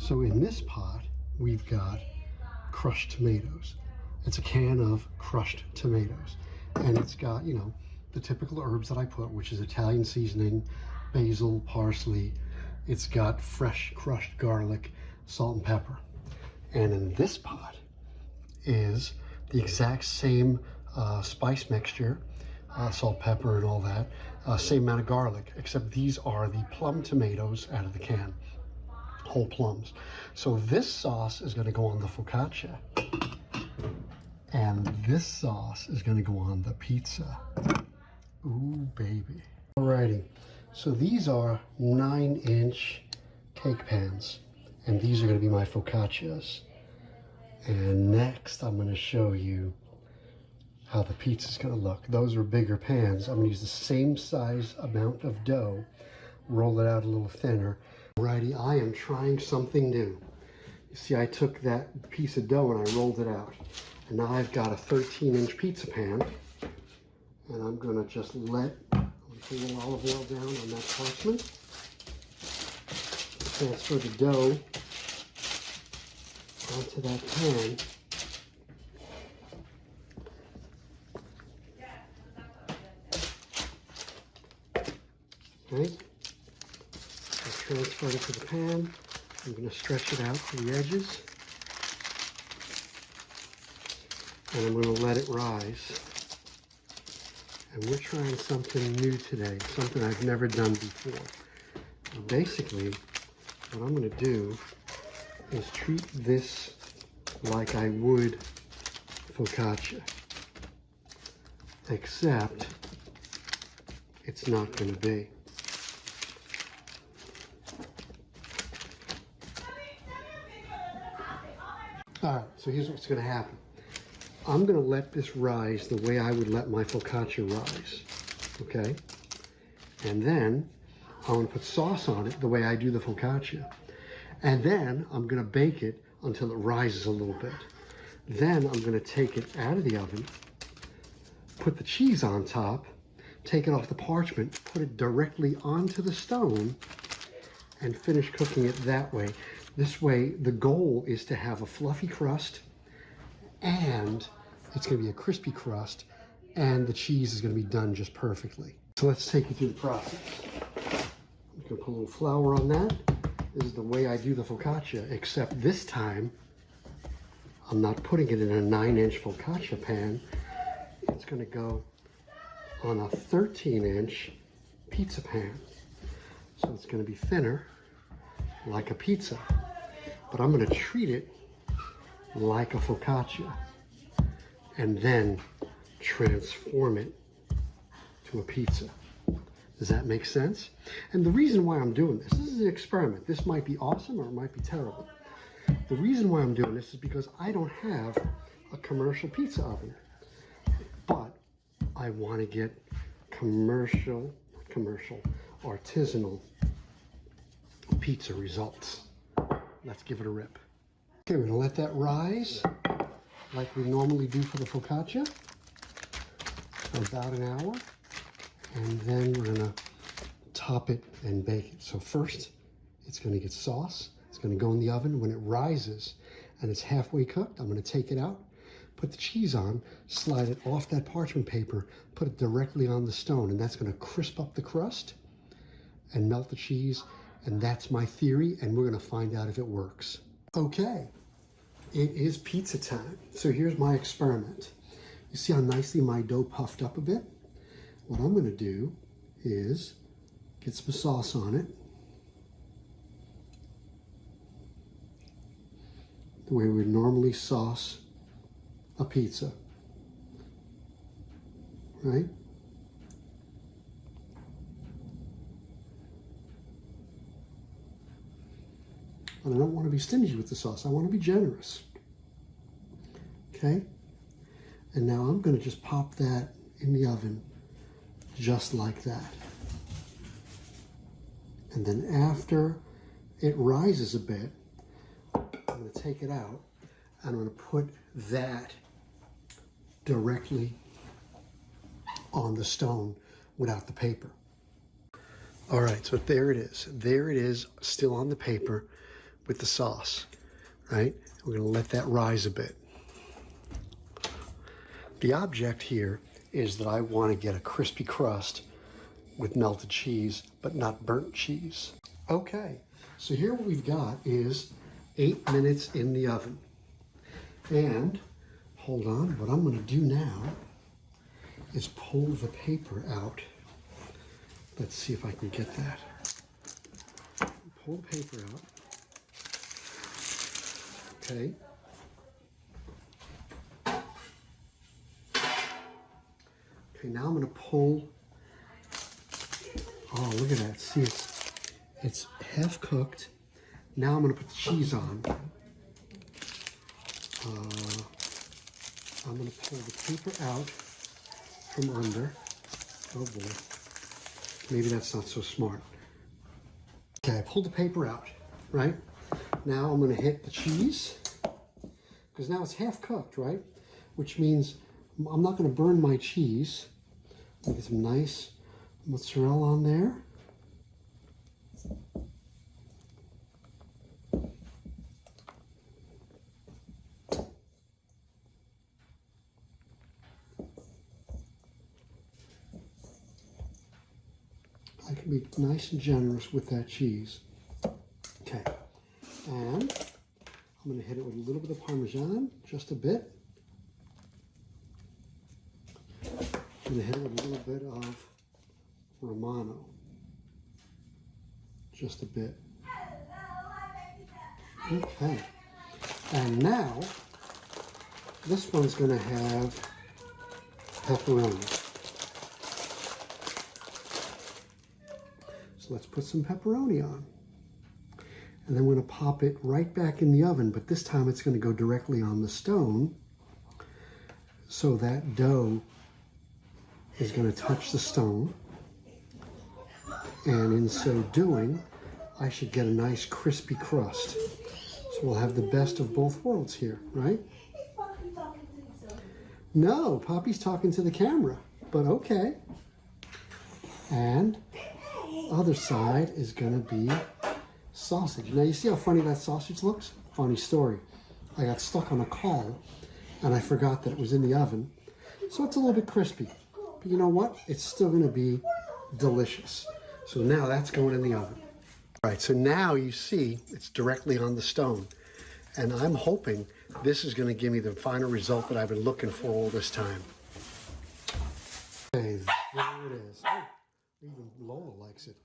So in this pot, we've got crushed tomatoes. It's a can of crushed tomatoes. And it's got, you know, the typical herbs that I put, which is Italian seasoning, basil, parsley. It's got fresh crushed garlic, salt and pepper. And in this pot is the exact same spice mixture, salt, pepper, and all that, same amount of garlic, except these are the plum tomatoes out of the can, whole plums. So this sauce is going to go on the focaccia, and this sauce is going to go on the pizza. Ooh, baby. Alrighty, so these are 9-inch cake pans, and these are going to be my focaccias. And next I'm going to show you how the pizza's going to look. Those are bigger pans. I'm going to use the same size amount of dough, roll it out a little thinner. Alrighty, I am trying something new. You see, I took that piece of dough and I rolled it out. And now I've got a 13-inch pizza pan. And I'm going to just I'm going to put a little olive oil down on that parchment. Transfer the dough onto that pan. Okay, I'll transfer it to the pan. I'm going to stretch it out to the edges. And I'm going to let it rise. And we're trying something new today, something I've never done before. Now basically, what I'm going to do is treat this like I would focaccia, except it's not going to be. All right, so here's what's going to happen. I'm going to let this rise the way I would let my focaccia rise, okay? And then I'm going to put sauce on it the way I do the focaccia. And then I'm going to bake it until it rises a little bit. Then I'm going to take it out of the oven, put the cheese on top, take it off the parchment, put it directly onto the stone, and finish cooking it that way. This way, the goal is to have a fluffy crust, and it's going to be a crispy crust, and the cheese is going to be done just perfectly. So let's take you through the process. I'm going to put a little flour on that. This is the way I do the focaccia, except this time, I'm not putting it in a 9-inch focaccia pan. It's going to go on a 13-inch pizza pan. So it's going to be thinner, like a pizza. But I'm going to treat it like a focaccia, and then transform it to a pizza. Does that make sense? And the reason why I'm doing this is an experiment. This might be awesome or it might be terrible. The reason why I'm doing this is because I don't have a commercial pizza oven, but I want to get artisanal pizza results. Let's give it a rip. Okay, we're gonna let that rise like we normally do for the focaccia for about an hour. And then we're gonna top it and bake it. So first, it's gonna get sauce. It's gonna go in the oven. When it rises and it's halfway cooked, I'm gonna take it out, put the cheese on, slide it off that parchment paper, put it directly on the stone, and that's gonna crisp up the crust and melt the cheese. And that's my theory, and we're gonna find out if it works. Okay, it is pizza time. So here's my experiment. You see how nicely my dough puffed up a bit? What I'm going to do is get some sauce on it, the way we would normally sauce a pizza, right? But I don't want to be stingy with the sauce. I want to be generous. Okay? And now I'm going to just pop that in the oven just like that. And then after it rises a bit, I'm going to take it out and I'm going to put that directly on the stone without the paper. All right, so there it is. There it is, still on the paper with the sauce, right? We're gonna let that rise a bit. The object here is that I want to get a crispy crust with melted cheese, but not burnt cheese. Okay, so here what we've got is 8 minutes in the oven. And, hold on, what I'm gonna do now is pull the paper out. Let's see if I can get that. Pull the paper out. Okay. Okay, now I'm gonna pull. Oh, look at that. See, it's half cooked. Now I'm gonna put the cheese on. I'm gonna pull the paper out from under. Oh boy. Maybe that's not so smart. Okay, I pulled the paper out, right? Now I'm gonna hit the cheese, because now it's half cooked, right? Which means I'm not gonna burn my cheese. Get some nice mozzarella on there. I can be nice and generous with that cheese. Okay, and I'm going to hit it with a little bit of Parmesan, just a bit. I'm going to hit it with a little bit of Romano, just a bit. Okay, and now this one's going to have pepperoni. So let's put some pepperoni on. And then we're going to pop it right back in the oven, but this time it's going to go directly on the stone, so that dough is going to touch the stone. And in so doing, I should get a nice crispy crust. So we'll have the best of both worlds here, right? Is Poppy talking to himself? No, Poppy's talking to the camera, but okay. And other side is going to be sausage. Now you see how funny that sausage looks? Funny story. I got stuck on a call and I forgot that it was in the oven. So it's a little bit crispy. But you know what? It's still going to be delicious. So now that's going in the oven. All right, so now you see it's directly on the stone. And I'm hoping this is going to give me the final result that I've been looking for all this time. Okay, there it is. Oh, even Lola likes it.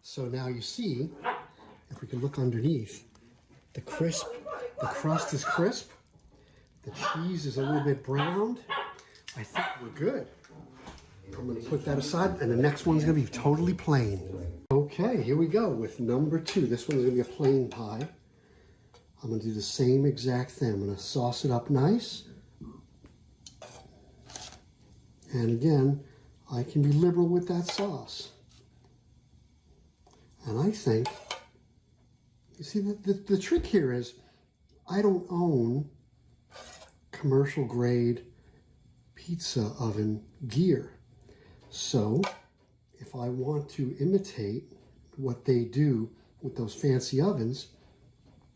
So now you see, if we can look underneath, the crust is crisp, the cheese is a little bit browned. I think we're good. I'm going to put that aside, and the next one's going to be totally plain. Okay, here we go with number 2. This one's going to be a plain pie. I'm going to do the same exact thing. I'm going to sauce it up nice. And again, I can be liberal with that sauce. And I think, you see, the trick here is I don't own commercial grade pizza oven gear. So if I want to imitate what they do with those fancy ovens,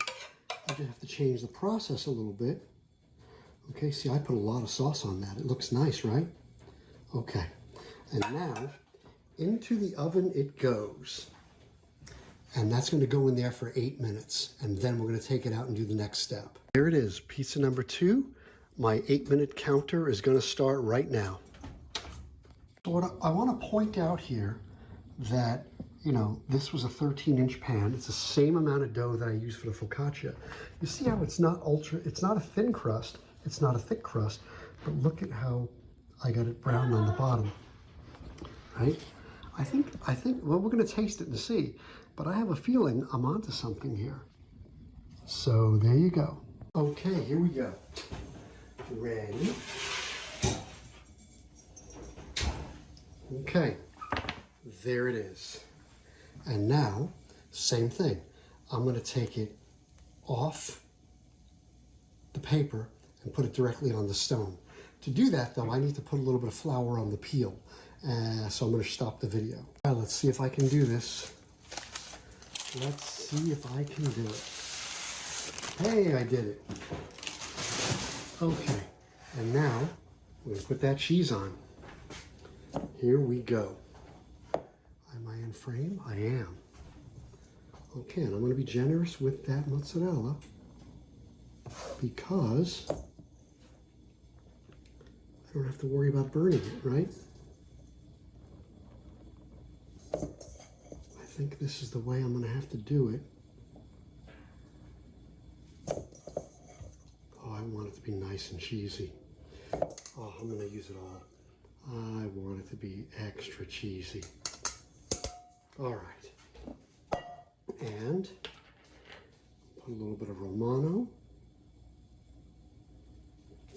I just have to change the process a little bit. Okay, see, I put a lot of sauce on that. It looks nice, right? Okay, and now into the oven it goes. And that's going to go in there for 8 minutes. And then we're going to take it out and do the next step. Here it is, pizza number 2. My 8-minute counter is going to start right now. So what I want to point out here that, you know, this was a 13-inch pan. It's the same amount of dough that I used for the focaccia. You see how it's not it's not a thin crust. It's not a thick crust. But look at how I got it brown on the bottom, right? I think, well, we're going to taste it and see. But I have a feeling I'm onto something here. So there you go. Okay, here we go. Ready. Okay, there it is. And now, same thing. I'm going to take it off the paper and put it directly on the stone. To do that, though, I need to put a little bit of flour on the peel. So I'm going to stop the video. Let's see if I can do this. Let's see if I can do it. Hey, I did it. Okay, and now we're gonna put that cheese on. Here we go. Am I in frame? I am. Okay, and I'm gonna be generous with that mozzarella because I don't have to worry about burning it, right? I think this is the way I'm gonna have to do it. Oh, I want it to be nice and cheesy. Oh, I'm gonna use it all. I want it to be extra cheesy. All right. And put a little bit of Romano.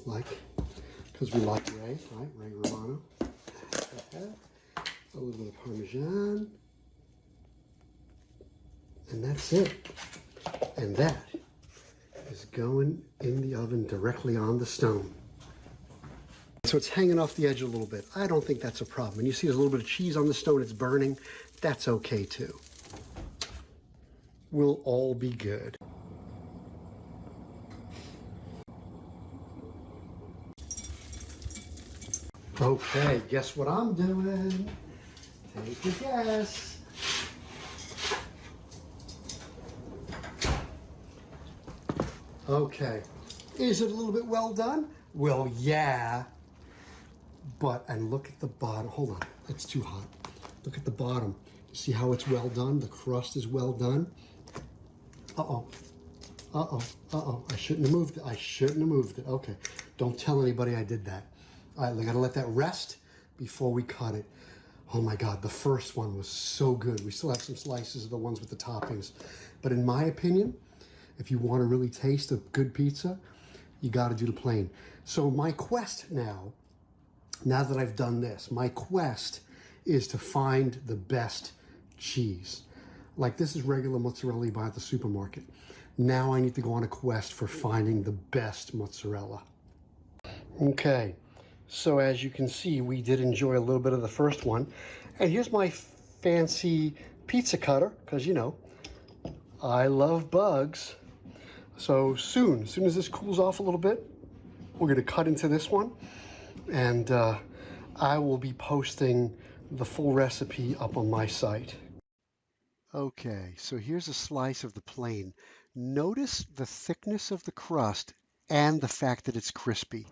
Because we like Ray, right? Ray Romano. A little bit of Parmesan. And that's it. And that is going in the oven directly on the stone. So it's hanging off the edge a little bit. I don't think that's a problem. And you see there's a little bit of cheese on the stone, it's burning. That's okay too. We'll all be good. Okay, guess what I'm doing? Take a guess. Okay, is it a little bit well done? Well, yeah. But, and look at the bottom. Hold on, it's too hot. Look at the bottom. See how it's well done? The crust is well done. Uh-oh. Uh-oh. Uh-oh. I shouldn't have moved it. I shouldn't have moved it. Okay. Don't tell anybody I did that. All right, I gotta let that rest before we cut it. Oh my God, the first one was so good. We still have some slices of the ones with the toppings. But in my opinion, if you want to really taste a good pizza, you gotta do the plain. So my quest now that I've done this, my quest is to find the best cheese. Like this is regular mozzarella you buy at the supermarket. Now I need to go on a quest for finding the best mozzarella. Okay, so as you can see, we did enjoy a little bit of the first one. And here's my fancy pizza cutter, because you know, I love bugs. So as soon as this cools off a little bit, we're gonna cut into this one. And I will be posting the full recipe up on my site. Okay, so here's a slice of the plain. Notice the thickness of the crust and the fact that it's crispy.